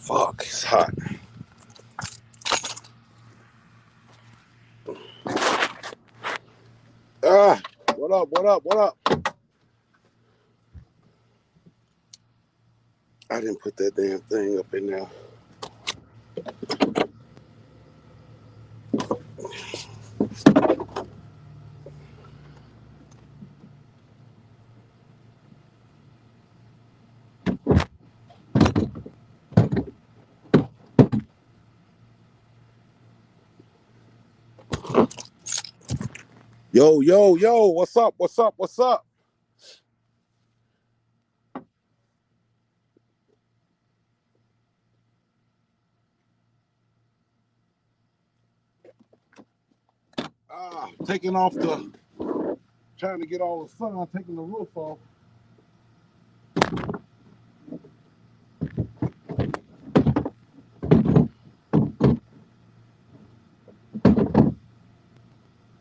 Fuck, it's hot. What up, what up, what up? I didn't put that damn thing up in there. Yo, yo, yo, what's up, what's up, what's up? Taking off trying to get all the sun, taking the roof off.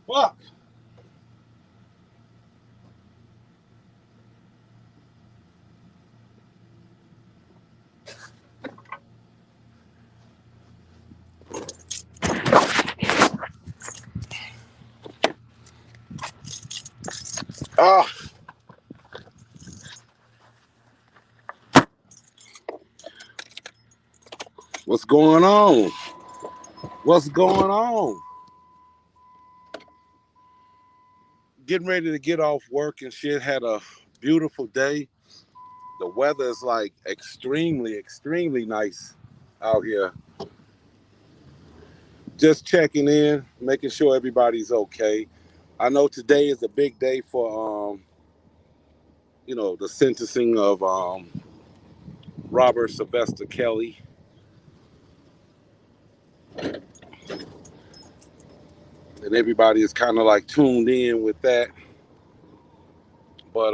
Fuck. What's going on? What's going on? Getting ready to get off work and shit. Had a beautiful day. The weather is like extremely, extremely nice out here. Just checking in, making sure everybody's okay. I know today is a big day for the sentencing of Robert Sylvester Kelly. And everybody is kind of like tuned in with that. But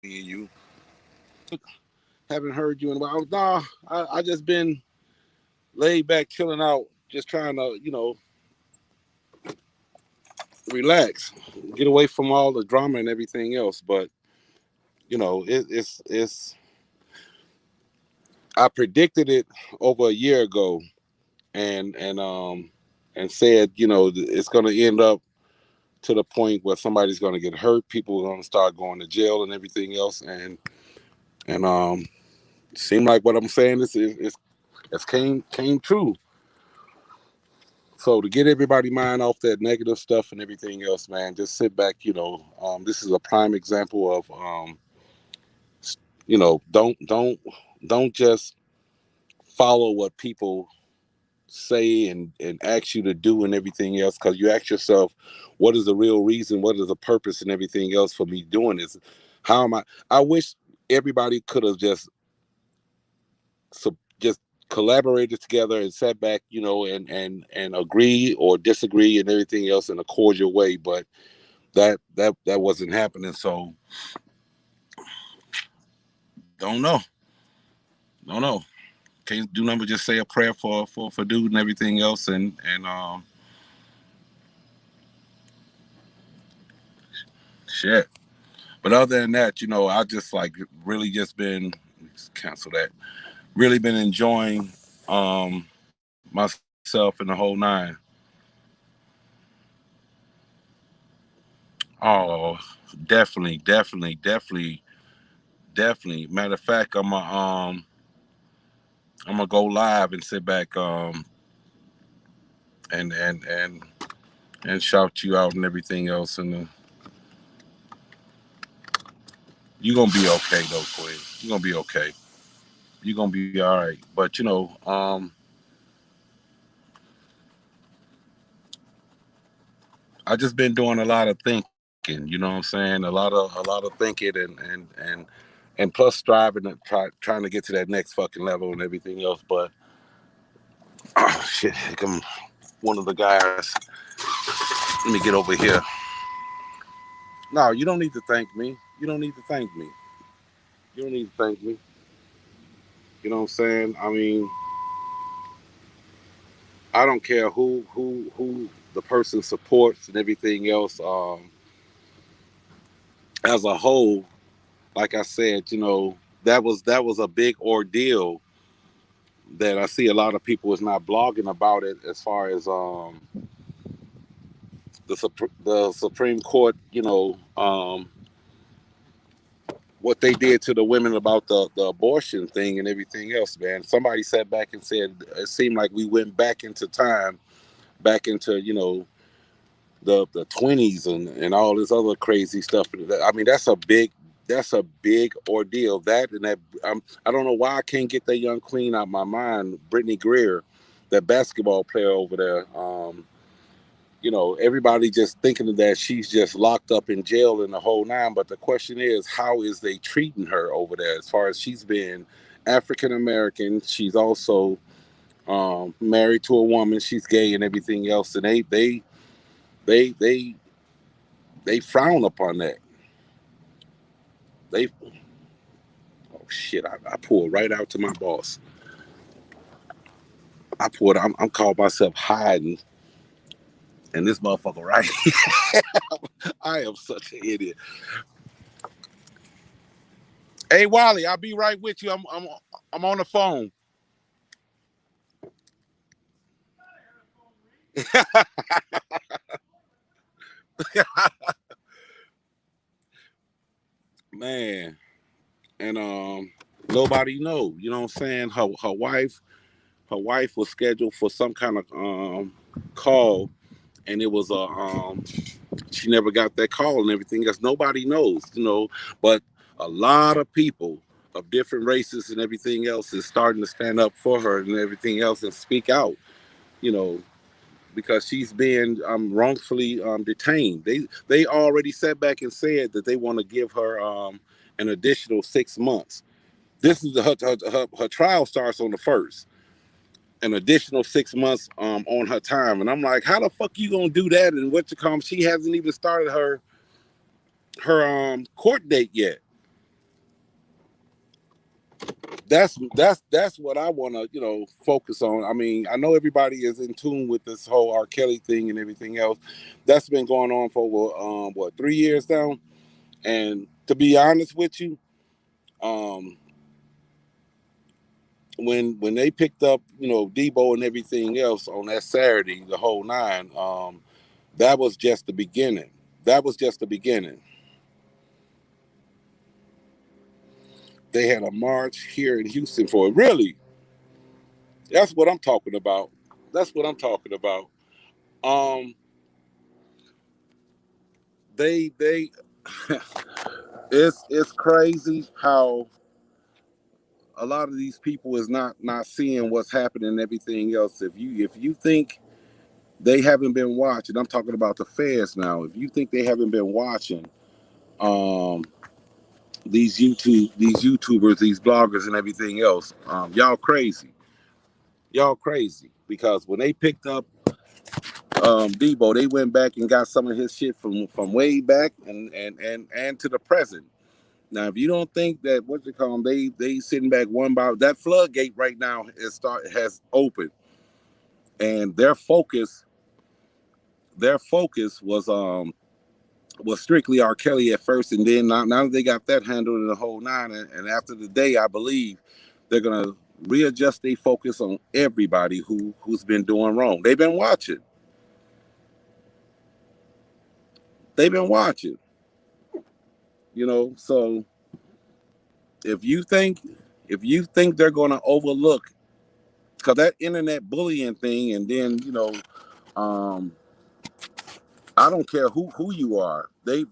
you haven't heard you in a while. Nah, I just been laid back, chilling out, just trying to, relax, get away from all the drama and everything else. But it's. I predicted it over a year ago, and said it's going to end up to the point where somebody's going to get hurt, people are going to start going to jail and everything else, and seemed like what I'm saying is came true. So to get everybody mind off that negative stuff and everything else, man, just sit back. This is a prime example of don't just follow what people say and ask you to do and everything else, because you ask yourself, what is the real reason, what is the purpose and everything else for me doing this? How am I wish everybody could have just collaborated together and sat back, and agree or disagree and everything else in a cordial way, but that wasn't happening. So don't know can't do nothing but just say a prayer for dude and everything else, and shit. But other than that, I just like really just been cancel that. Really been enjoying myself and the whole nine. Oh, definitely. Matter of fact, I'm gonna go live and sit back and shout you out and everything else, and you're gonna be okay though, Quinn. You're gonna be okay. You're gonna be all right. But I just been doing a lot of thinking. You know what I'm saying? A lot of thinking and plus striving to trying to get to that next fucking level and everything else. But oh shit, here come one of the guys. Let me get over here. No, you don't need to thank me. You don't need to thank me. You don't need to thank me. You know what I'm saying? I mean, I don't care who the person supports and everything else. As a whole, like I said, that was a big ordeal that I see a lot of people is not blogging about it as far as the Supreme Court, what they did to the women about the abortion thing and everything else, man. Somebody sat back and said it seemed like we went back into time, back into, the 20s and all this other crazy stuff. I mean, that's a big ordeal. That and that I don't know why I can't get that young queen out of my mind, Brittany Greer, that basketball player over there. Everybody just thinking that she's just locked up in jail in the whole nine. But the question is, how is they treating her over there? As far as she's been African American, she's also married to a woman. She's gay and everything else, and they they they frown upon that. They Oh shit! I pulled right out to my boss. I'm called myself hiding, and this motherfucker right. I am such an idiot. Hey Wally, I'll be right with you. I'm on the phone. Man, and nobody know. You know what I'm saying? Her wife was scheduled for some kind of call, and it was she never got that call and everything else. Nobody knows, but a lot of people of different races and everything else is starting to stand up for her and everything else and speak out, you know, because she's being wrongfully detained. They already sat back and said that they want to give her an additional 6 months. This is her trial starts on the first. An additional 6 months on her time, and I'm like, how the fuck you gonna do that? And what to come? She hasn't even started her court date yet. That's what I want to focus on. I mean, I know everybody is in tune with this whole R. Kelly thing and everything else. That's been going on for what 3 years now. And to be honest with you, um, when they picked up Debo and everything else on that Saturday, the whole nine, that was just the beginning. That was just the beginning. They had a march here in Houston for it. Really, that's what I'm talking about. That's what I'm talking about. Um, they it's crazy how a lot of these people is not seeing what's happening and everything else. If you think they haven't been watching, I'm talking about the feds now. If you think they haven't been watching um these YouTubers, these bloggers and everything else, y'all crazy. Y'all crazy. Because when they picked up Debo, they went back and got some of his shit from way back and to the present. Now, if you don't think that what you call them, they sitting back one by that floodgate right now has opened, and their focus was strictly R. Kelly at first, and then now that they got that handled in the whole nine, and after the day, I believe they're gonna readjust their focus on everybody who's been doing wrong. They've been watching. They've been watching. So if you think if you think they're gonna overlook because that internet bullying thing, and then um, I don't care who you are. They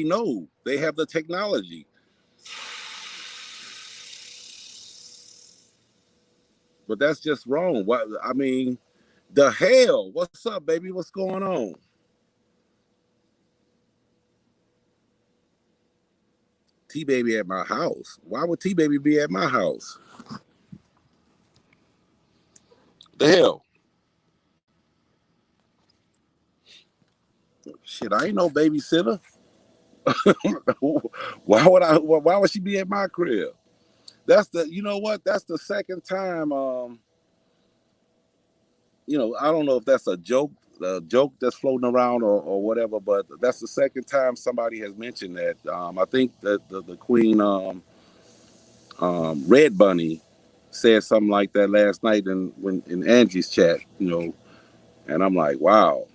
know they have the technology, but that's just wrong. What I mean, the hell? What's up, baby? What's going on? T baby at my house. Why would T baby be at my house? The hell? Shit, I ain't no babysitter. Why would I? Why would she be at my crib? That's the. You know what? That's the second time. I don't know if that's a joke that's floating around or whatever, but that's the second time somebody has mentioned that. I think that the Queen Red Bunny said something like that last night in Angie's chat. And I'm like, wow.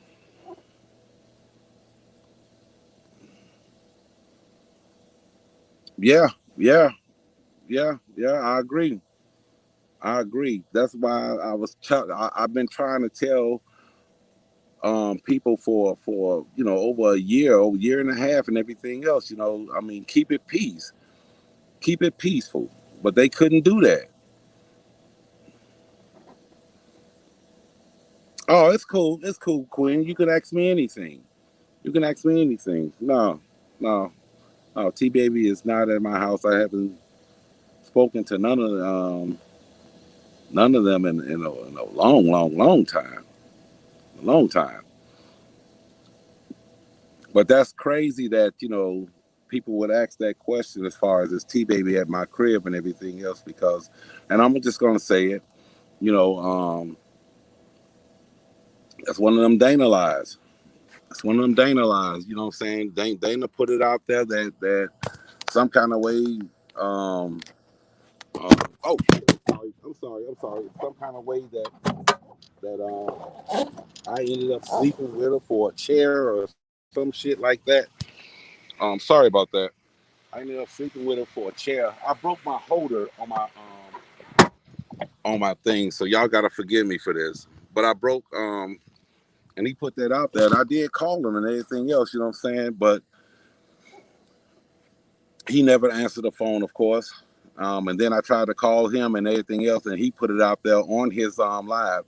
Yeah, yeah, yeah. I agree. I agree. That's why I've been trying to tell people for over a year and a half, and everything else. I mean, keep it peaceful. But they couldn't do that. Oh, it's cool, Quinn. You can ask me anything. You can ask me anything. No, no, no. T Baby is not at my house. I haven't spoken to none of them in a long, long, long time. A long time. But that's crazy that people would ask that question as far as is T Baby at my crib and everything else because, and I'm just gonna say it. You know, that's one of them Dana lies. That's one of them Dana lies. You know what I'm saying? Dana put it out there that some kind of way. Um, oh, I'm sorry. Some kind of way that I ended up sleeping with her for a chair or some shit like that. Sorry about that. I ended up sleeping with her for a chair. I broke my holder on my thing, so y'all gotta forgive me for this. But I broke and he put that out there, and I did call him and everything else. You know what I'm saying? But he never answered the phone, of course. And then I tried to call him and everything else, and he put it out there on his live,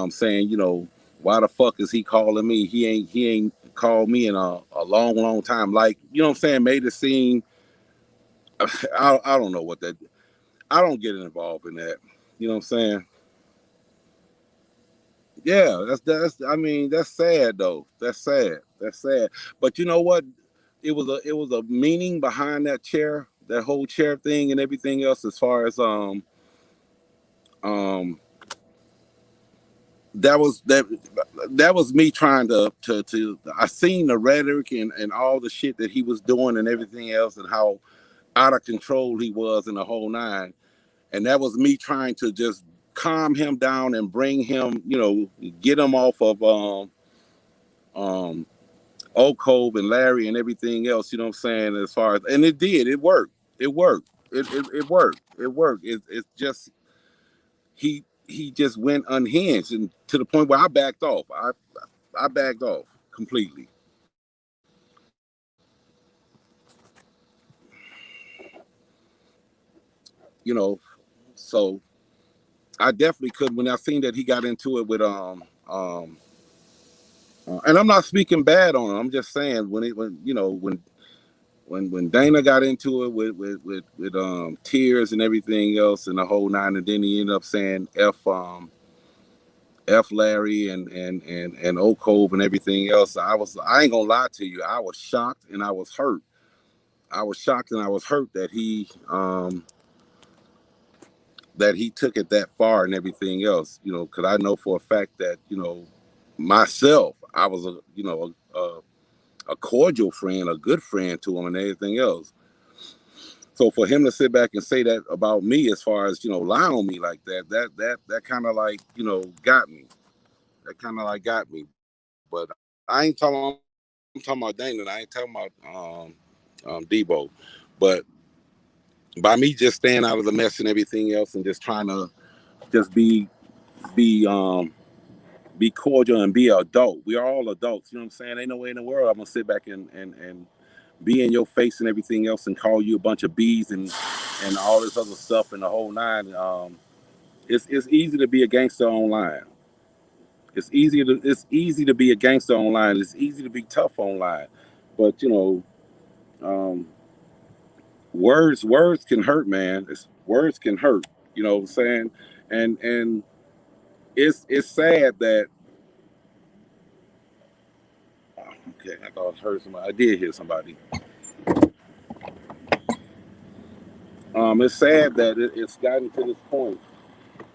saying, why the fuck is he calling me? He ain't called me in a long, long time. Like, you know what I'm saying? Made it seem I don't know what that. I don't get involved in that. You know what I'm saying? Yeah, that's. I mean, that's sad though. That's sad. That's sad. But you know what? It was a meaning behind that chair, that whole chair thing, and everything else. As far as um that was me trying to I seen the rhetoric and all the shit that he was doing and everything else and how out of control he was in the whole nine. And that was me trying to just calm him down and bring him, get him off of um Oak Cove and Larry and everything else, you know what I'm saying, as far as, and it did, it worked. It worked. It worked. It worked. It's just he just went unhinged and to the point where I backed off. I backed off completely. You know, so I definitely could when I seen that he got into it with and I'm not speaking bad on him. I'm just saying when Dana got into it with tears and everything else and the whole nine, and then he ended up saying F Larry and Oak Cove and everything else. I ain't gonna lie to you. I was shocked and I was hurt. I was shocked and I was hurt that he took it that far and everything else. Because I know for a fact that myself, I was a cordial friend, a good friend to him, and everything else. So for him to sit back and say that about me, as far as lie on me like that kind of like got me. That kind of like got me. But I ain't talking. I'm talking about Dana. I ain't talking about Debo. But by me just staying out of the mess and everything else, and just trying to just be be cordial and be an adult. We are all adults. You know what I'm saying? Ain't no way in the world I'm gonna sit back and be in your face and everything else and call you a bunch of bees and all this other stuff and the whole nine. It's easy to be a gangster online. It's easy to be a gangster online. It's easy to be tough online, but um, words can hurt, man. Words can hurt. You know what I'm saying? And it's sad that. Okay, I thought I heard somebody. I did hear somebody. It's sad that it's gotten to this point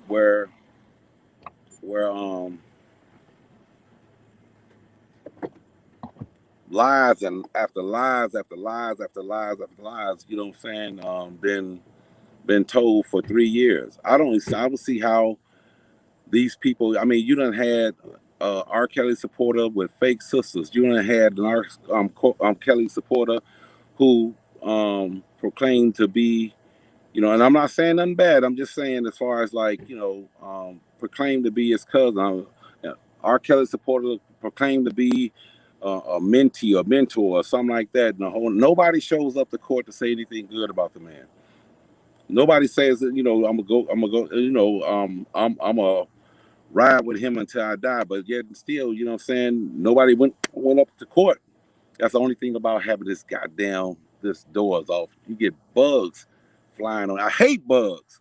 where where lies and after lies after lies after lies after lies, you know what I'm saying, been told for 3 years. I don't see how these people. I mean, you done had R. Kelly supporter with fake sisters. You done had an Kelly supporter who proclaimed to be, and I'm not saying nothing bad. I'm just saying as far as like, proclaimed to be his cousin. R. Kelly supporter proclaimed to be a mentee or mentor or something like that. Nobody shows up to court to say anything good about the man. Nobody says that, I'm gonna go, I'm a ride with him until I die. But yet still, you know what I'm saying, nobody went up to court. That's the only thing about having this doors off. You get bugs flying on. I hate bugs.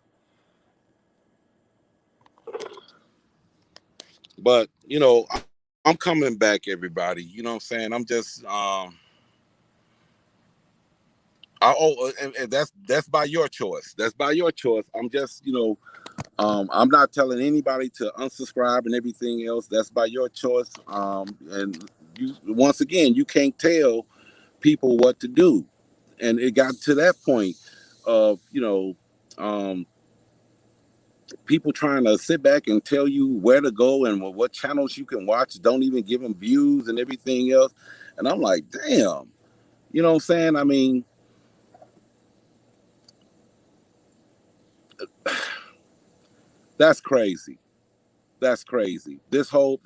But I'm coming back, everybody. You know what I'm saying? I'm just and that's by your choice. That's by your choice. I'm just, I'm not telling anybody to unsubscribe and everything else. That's by your choice. And you, once again, you can't tell people what to do. And it got to that point of, people trying to sit back and tell you where to go and what channels you can watch, don't even give them views and everything else. And I'm like, damn, you know what I'm saying? I mean, that's crazy. That's crazy. This whole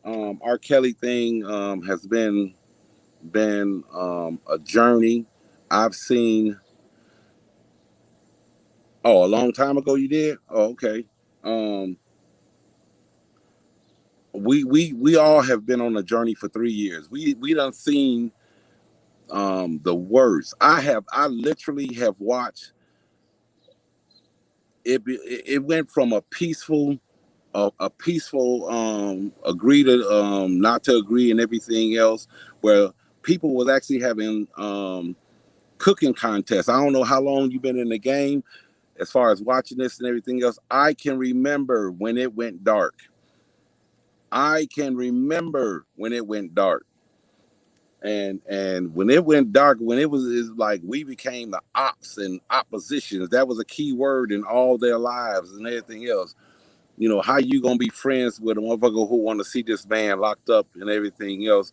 R. Kelly thing has been a journey. I've seen. Oh, a long time ago you did. Oh, okay. Um, we all have been on a journey for 3 years. We done seen the worst. I literally have watched it. It went from a peaceful agree to not to agree and everything else, where people was actually having cooking contests. I don't know how long you've been in the game as far as watching this and everything else. I can remember when it went dark. I can remember when it went dark. And when it went dark, when it's like we became the ops and oppositions. That was a key word in all their lives and everything else. How you gonna be friends with a motherfucker who want to see this man locked up and everything else?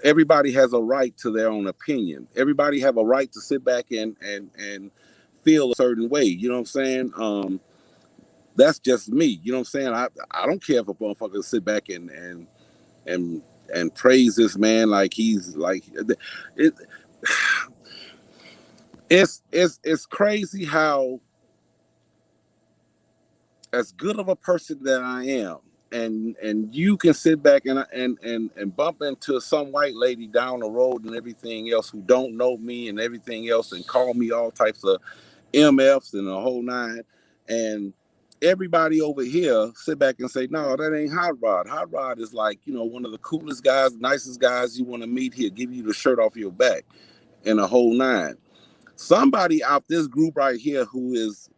Everybody has a right to their own opinion. Everybody have a right to sit back and feel a certain way. You know what I'm saying? That's just me. You know what I'm saying? I don't care if a motherfucker sit back and and praise this man like he's like it. It's crazy how, as good of a person that I am, and you can sit back and bump into some white lady down the road and everything else who don't know me and everything else and call me all types of MFs and the whole nine, and everybody over here sit back and say, no, that ain't Hot Rod. Hot Rod is like, one of the coolest guys, nicest guys you want to meet. He'll give you the shirt off your back and the whole nine. Somebody out this group right here who is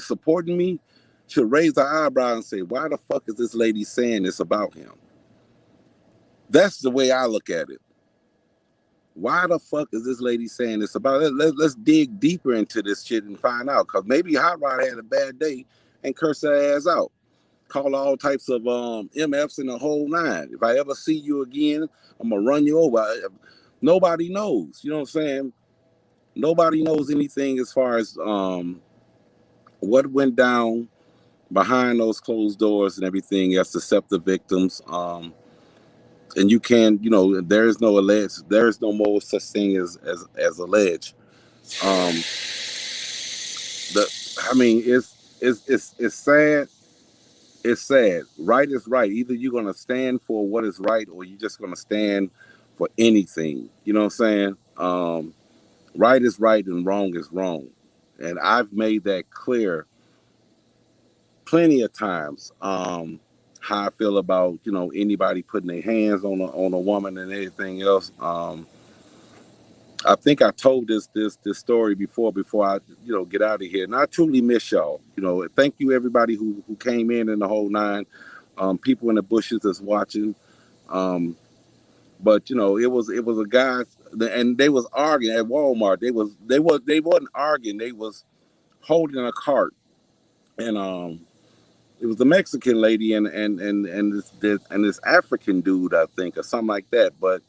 supporting me should raise their eyebrow and say, why the fuck is this lady saying this about him? That's the way I look at it. Why the fuck is this lady saying this about it? Let's dig deeper into this shit and find out. Because maybe Hot Rod had a bad day and curse her ass out. Call all types of MFs in the whole nine. If I ever see you again, I'm going to run you over. Nobody knows. You know what I'm saying? Nobody knows anything as far as what went down behind those closed doors and everything else, except the victims. And you can, there is no alleged, there is no more such thing as alleged. Um, I mean, it's sad. It's sad. Right is right. Either you're gonna stand for what is right, or you're just gonna stand for anything. You know what I'm saying? Right is right and wrong is wrong, and I've made that clear plenty of times. How I feel about anybody putting their hands on a woman and anything else. I think I told this story before I get out of here. And I truly miss y'all. Thank you everybody who came in the whole nine. People in the bushes that's watching. Um, but it was a guy, and they was arguing at Walmart. They wasn't arguing. They was holding a cart, and it was a Mexican lady and this African dude, I think, or something like that. But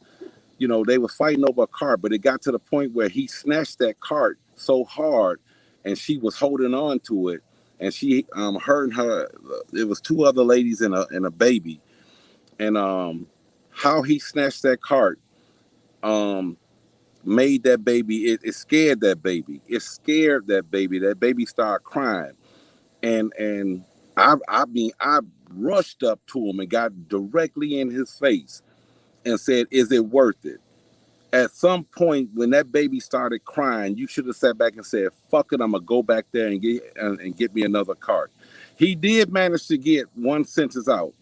they was fighting over a cart, but it got to the point where he snatched that cart so hard, and she was holding on to it, and she hurt her. It was two other ladies and a baby, and how he snatched that cart um, made that baby. It scared that baby. It scared that baby. That baby started crying, and I rushed up to him and got directly in his face and said, "Is it worth it?" At some point when that baby started crying, you should have sat back and said, "Fuck it, I'm gonna go back there and get me another cart." He did manage to get one sentence out.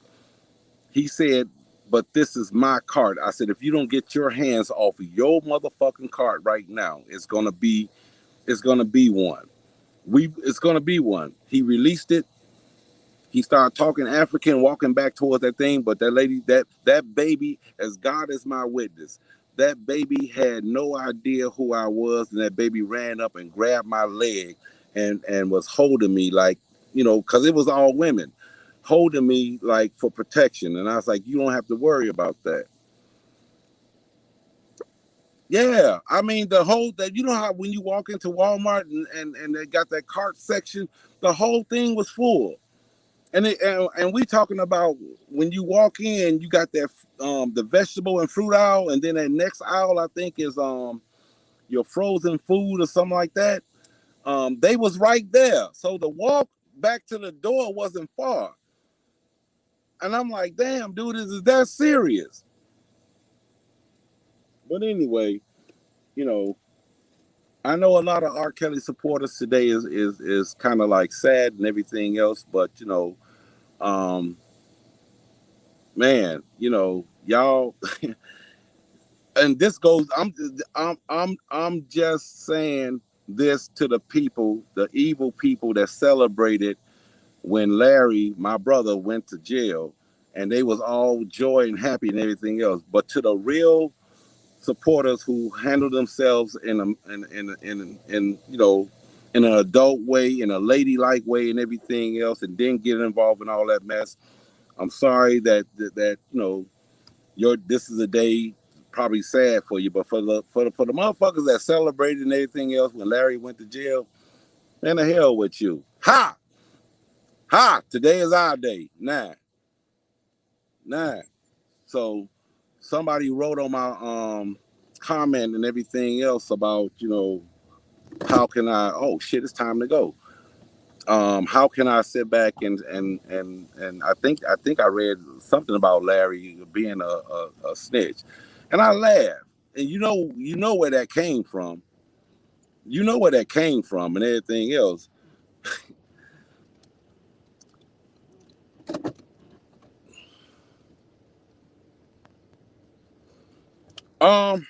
He said, "But this is my cart." I said, "If you don't get your hands off of your motherfucking cart right now, it's gonna be one. It's gonna be one." He released it. He started talking African, walking back towards that thing. But that lady, that baby, as God is my witness, that baby had no idea who I was, and that baby ran up and grabbed my leg and was holding me like, because it was all women, holding me like for protection. And I was like, "You don't have to worry about that." Yeah, I mean the whole that how when you walk into Walmart and they got that cart section, the whole thing was full. And we talking about when you walk in, you got that the vegetable and fruit aisle, and then that next aisle I think is your frozen food or something like that. They was right there, so the walk back to the door wasn't far. And I'm like, "Damn, dude, is that serious?" But anyway, you know, I know a lot of R. Kelly supporters today is kind of like sad and everything else, but um, man, y'all. And this goes. I'm just saying this to the people, the evil people that celebrated when Larry, my brother, went to jail, and they was all joy and happy and everything else. But to the real supporters who handle themselves in an adult way, in a ladylike way, and everything else, and didn't get involved in all that mess. I'm sorry that your this is a day probably sad for you, but for the motherfuckers that celebrated and everything else when Larry went to jail, man, the hell with you. Ha! Ha! Today is our day. Nah. So somebody wrote on my comment and everything else about, how can I oh shit, it's time to go. How can I sit back and I think I read something about Larry being a snitch, and I laughed. And you know where that came from. You know where that came from and everything else. Um,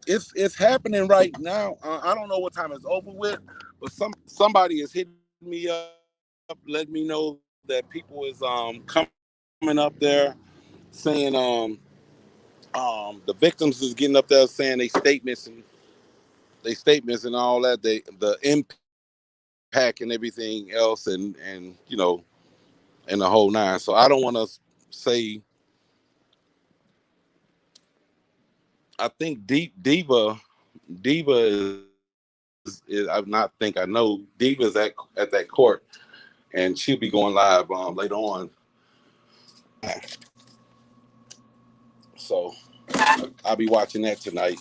it's happening right now. I don't know what time it's over with, but somebody is hitting me up, letting me know that people is coming up there saying the victims is getting up there saying they statements and all that, the impact and everything else, and the whole nine. So I don't want to say. I think Diva is I not think I know Diva's at that court, and she'll be going live later on. So I'll be watching that tonight.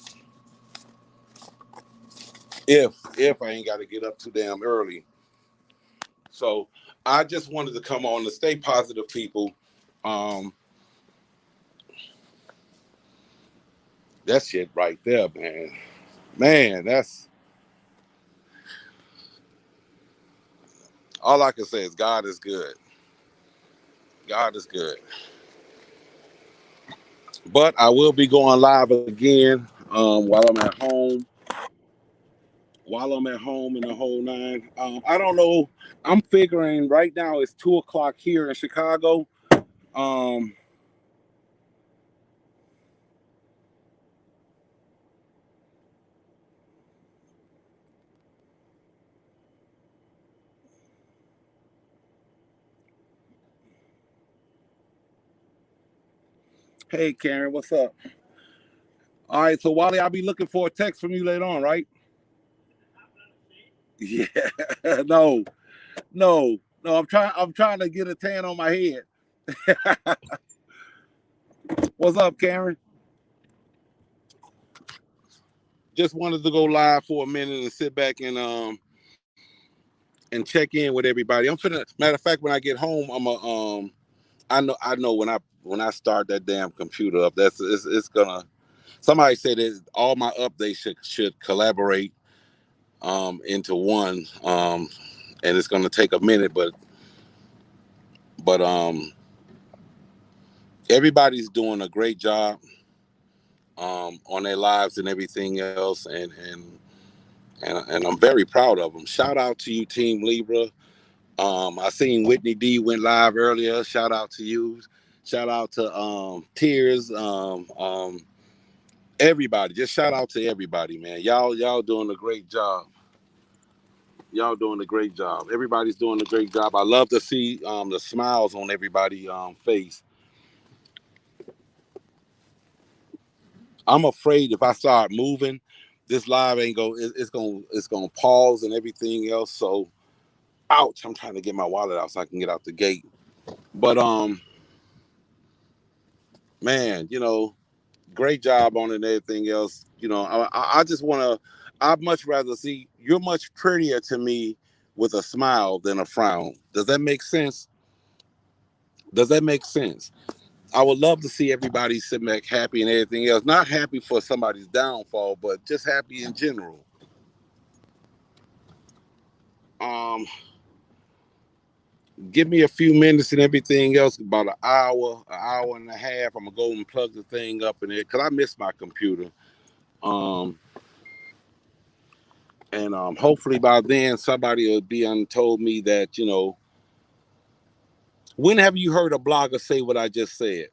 If I ain't got to get up too damn early. So I just wanted to come on to stay positive, people. Um, that shit right there, man. Man, that's all I can say is God is good. God is good. But I will be going live again while I'm at home. while I'm at home in the whole nine. I don't know. I'm figuring right now it's 2 o'clock here in Chicago. Um, hey Karen, what's up? All right, so Wally, I'll be looking for a text from you later on, right? Yeah. no, no. I'm trying to get a tan on my head. What's up, Karen? Just wanted to go live for a minute and sit back and check in with everybody. I'm finna. Matter of fact, when I get home, I'm a I know when I start that damn computer up, it's gonna. Somebody said that all my updates should collaborate into one, and it's gonna take a minute, but everybody's doing a great job on their lives and everything else, and I'm very proud of them. Shout out to you, Team Libra. I seen Whitney D went live earlier. Shout out to you. Shout out to Tears. Everybody. Just shout out to everybody, man. Y'all doing a great job. Y'all doing a great job. Everybody's doing a great job. I love to see the smiles on everybody's face. I'm afraid if I start moving, this live ain't go. It's gonna pause and everything else. So, ouch! I'm trying to get my wallet out so I can get out the gate. But man, great job on it and everything else. I just want to. I'd much rather see you're much prettier to me with a smile than a frown. Does that make sense? Does that make sense? I would love to see everybody sitting back happy and everything else. Not happy for somebody's downfall, but just happy in general. Um, Give me a few minutes and everything else. About an hour and a half. I'm gonna go and plug the thing up in there because I miss my computer. Um, and hopefully by then somebody will be told me that when have you heard a blogger say what I just said?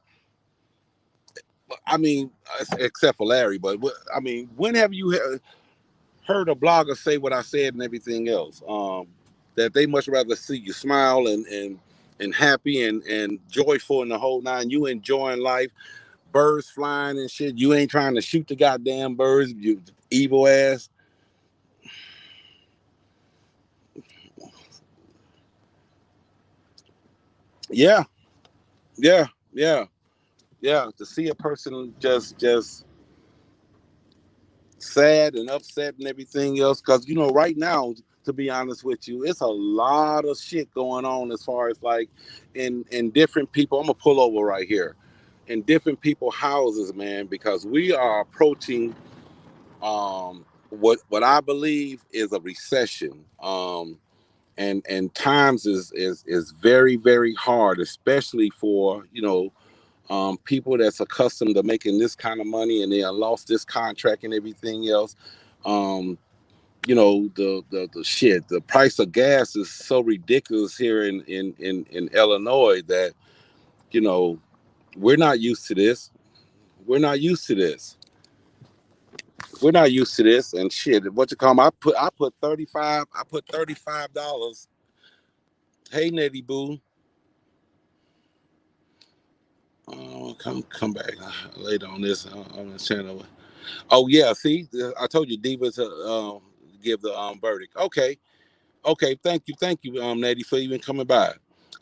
I mean, except for Larry, but I mean, when have you heard a blogger say what I said and everything else? That they much rather see you smile and happy and joyful in the whole nine. You enjoying life, birds flying and shit. You ain't trying to shoot the goddamn birds. You evil ass. Yeah, yeah, yeah, yeah. To see a person just sad and upset and everything else, because right now, to be honest with you, it's a lot of shit going on as far as like in different people. I'm gonna pull over right here in different people houses, man, because we are approaching what I believe is a recession. And times is very very hard, especially for people that's accustomed to making this kind of money and they lost this contract and everything else. Um, the shit, the price of gas is so ridiculous here in Illinois that you know we're not used to this. We're not used to this. We're not used to this and shit. What you call 'em, I put $35. Hey Nettie Boo. Come back later on this on the channel. Oh yeah, see, I told you Diva to give the verdict. Okay, thank you, Natty, for even coming by.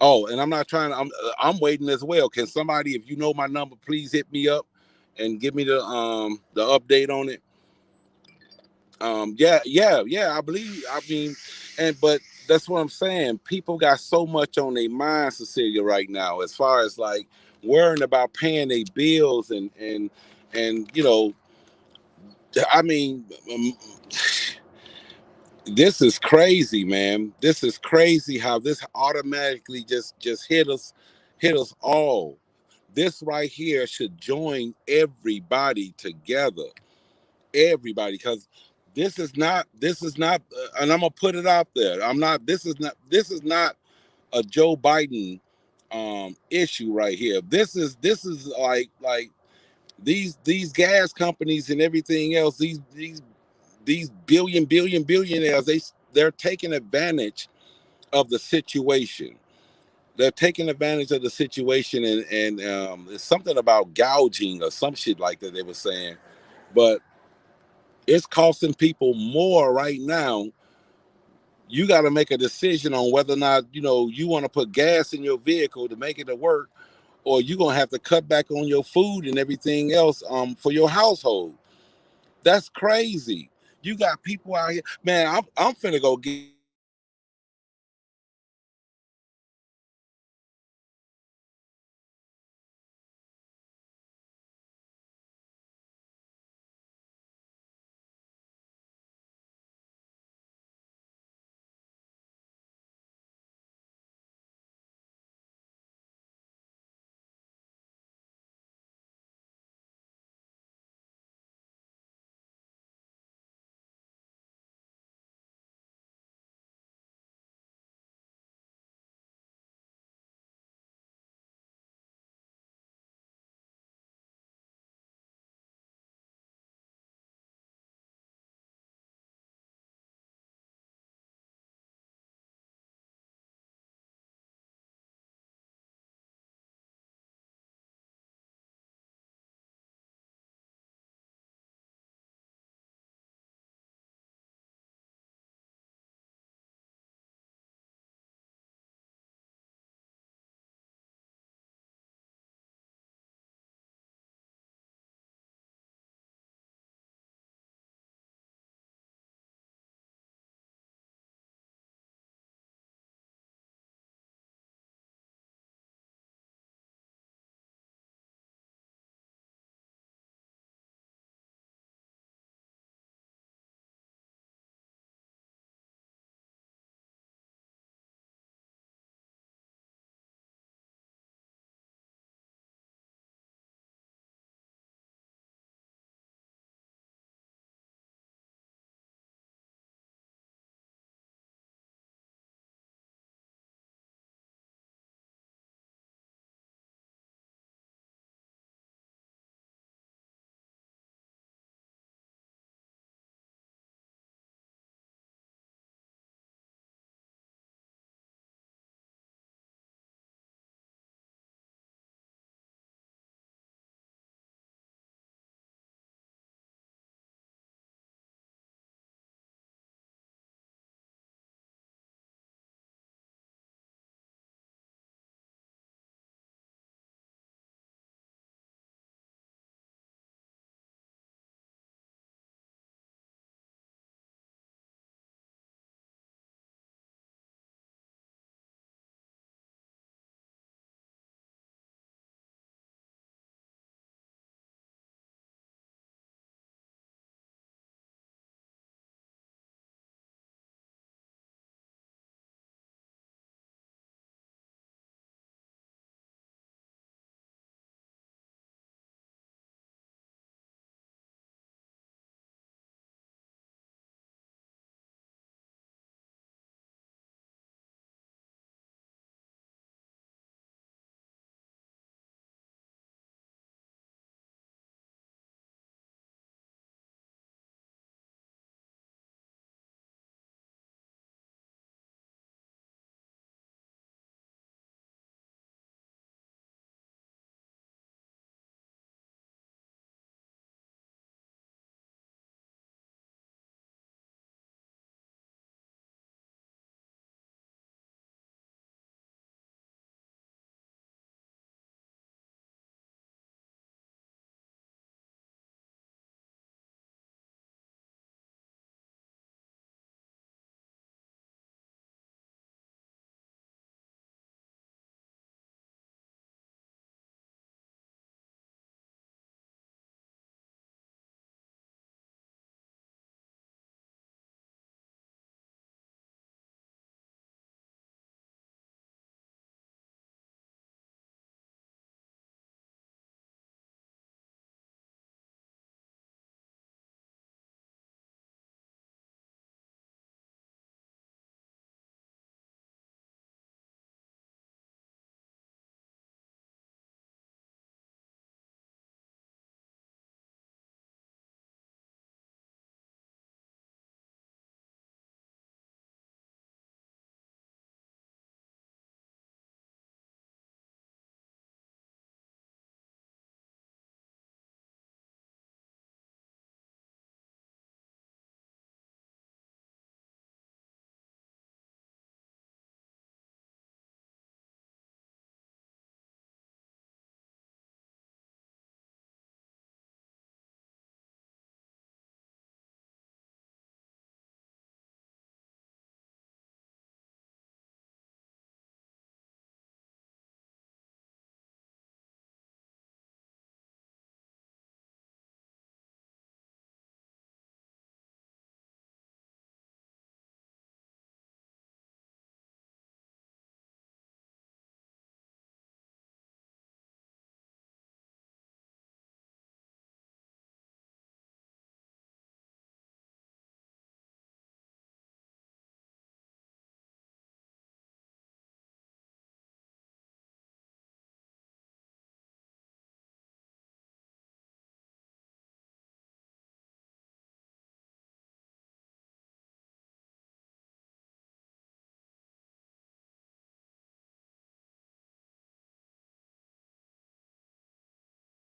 Oh, and I'm not trying to. I'm waiting as well. Can somebody, if you know my number, please hit me up and give me the update on it. Yeah. I believe. I mean, but that's what I'm saying. People got so much on their mind, Cecilia, right now, as far as like worrying about paying their bills and I mean, this is crazy, man. This is crazy how this automatically just hit us all. This right here should join everybody together. Everybody, because this is not, and I'm gonna put it out there. I'm not. This is not a Joe Biden issue right here. This is like these gas companies and everything else. These billionaires. They're taking advantage of the situation. They're taking advantage of the situation, and it's something about gouging or some shit like that they were saying, but it's costing people more right now. You got to make a decision on whether or not you want to put gas in your vehicle to make it to work, or you're gonna have to cut back on your food and everything else for your household. That's crazy. You got people out here, man. I'm finna go get